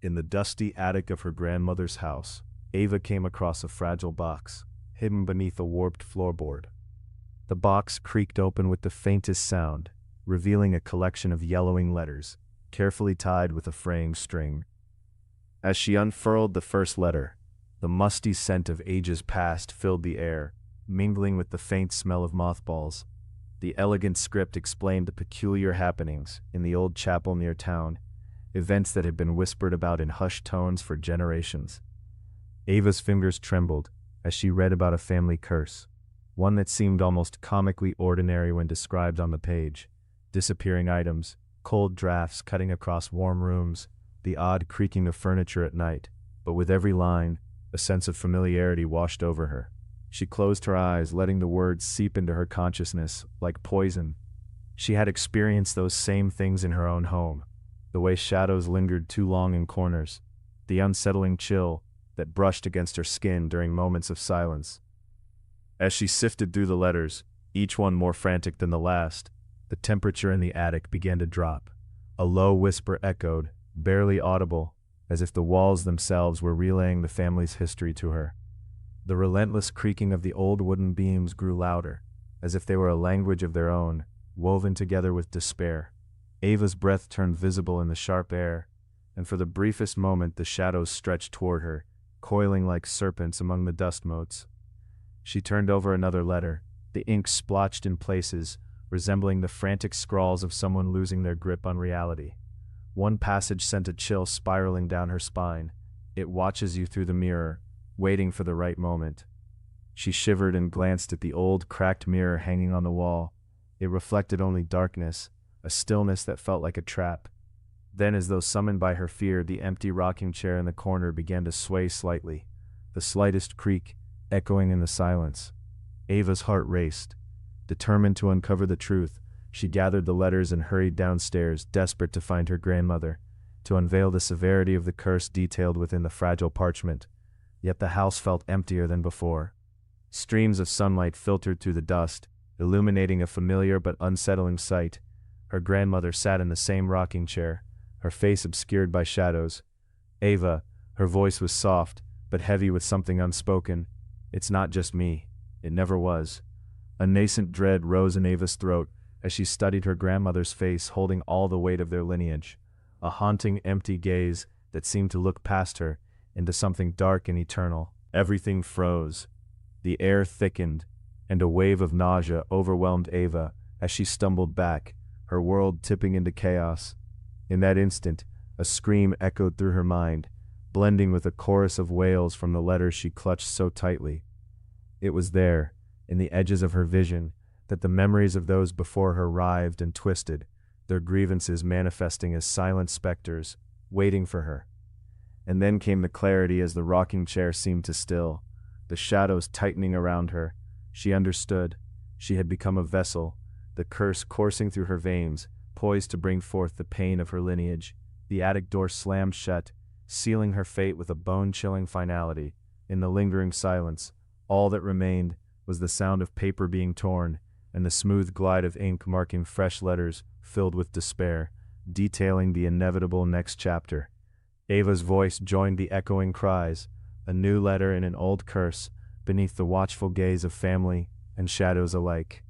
In the dusty attic of her grandmother's house, Ava came across a fragile box, hidden beneath a warped floorboard. The box creaked open with the faintest sound, revealing a collection of yellowing letters, carefully tied with a fraying string. As she unfurled the first letter, the musty scent of ages past filled the air, mingling with the faint smell of mothballs. The elegant script explained the peculiar happenings in the old chapel near town, events that had been whispered about in hushed tones for generations. Ava's fingers trembled as she read about a family curse, one that seemed almost comically ordinary when described on the page. Disappearing items, cold drafts cutting across warm rooms, the odd creaking of furniture at night, but with every line, a sense of familiarity washed over her. She closed her eyes, letting the words seep into her consciousness like poison. She had experienced those same things in her own home, the way shadows lingered too long in corners, the unsettling chill that brushed against her skin during moments of silence. As she sifted through the letters, each one more frantic than the last, the temperature in the attic began to drop. A low whisper echoed, barely audible, as if the walls themselves were relaying the family's history to her. The relentless creaking of the old wooden beams grew louder, as if they were a language of their own, woven together with despair. Ava's breath turned visible in the sharp air, and for the briefest moment the shadows stretched toward her, coiling like serpents among the dust motes. She turned over another letter, the ink splotched in places, resembling the frantic scrawls of someone losing their grip on reality. One passage sent a chill spiraling down her spine. It watches you through the mirror, waiting for the right moment. She shivered and glanced at the old, cracked mirror hanging on the wall. It reflected only darkness, a stillness that felt like a trap. Then, as though summoned by her fear, the empty rocking chair in the corner began to sway slightly, the slightest creak echoing in the silence. Ava's heart raced. Determined to uncover the truth, she gathered the letters and hurried downstairs, desperate to find her grandmother, to unveil the severity of the curse detailed within the fragile parchment. Yet the house felt emptier than before. Streams of sunlight filtered through the dust, illuminating a familiar but unsettling sight. Her grandmother sat in the same rocking chair, her face obscured by shadows. "Ava," her voice was soft, but heavy with something unspoken. "It's not just me. It never was." A nascent dread rose in Ava's throat as she studied her grandmother's face, holding all the weight of their lineage. A haunting, empty gaze that seemed to look past her into something dark and eternal. Everything froze. The air thickened, and a wave of nausea overwhelmed Ava as she stumbled back, her world tipping into chaos. In that instant, a scream echoed through her mind, blending with a chorus of wails from the letters she clutched so tightly. It was there, in the edges of her vision, that the memories of those before her writhed and twisted, their grievances manifesting as silent specters, waiting for her. And then came the clarity as the rocking chair seemed to still, the shadows tightening around her. She understood. She had become a vessel, the curse coursing through her veins, poised to bring forth the pain of her lineage. The attic door slammed shut, sealing her fate with a bone-chilling finality. In the lingering silence, all that remained was the sound of paper being torn, and the smooth glide of ink marking fresh letters filled with despair, detailing the inevitable next chapter. Ava's voice joined the echoing cries, a new letter and an old curse, beneath the watchful gaze of family and shadows alike.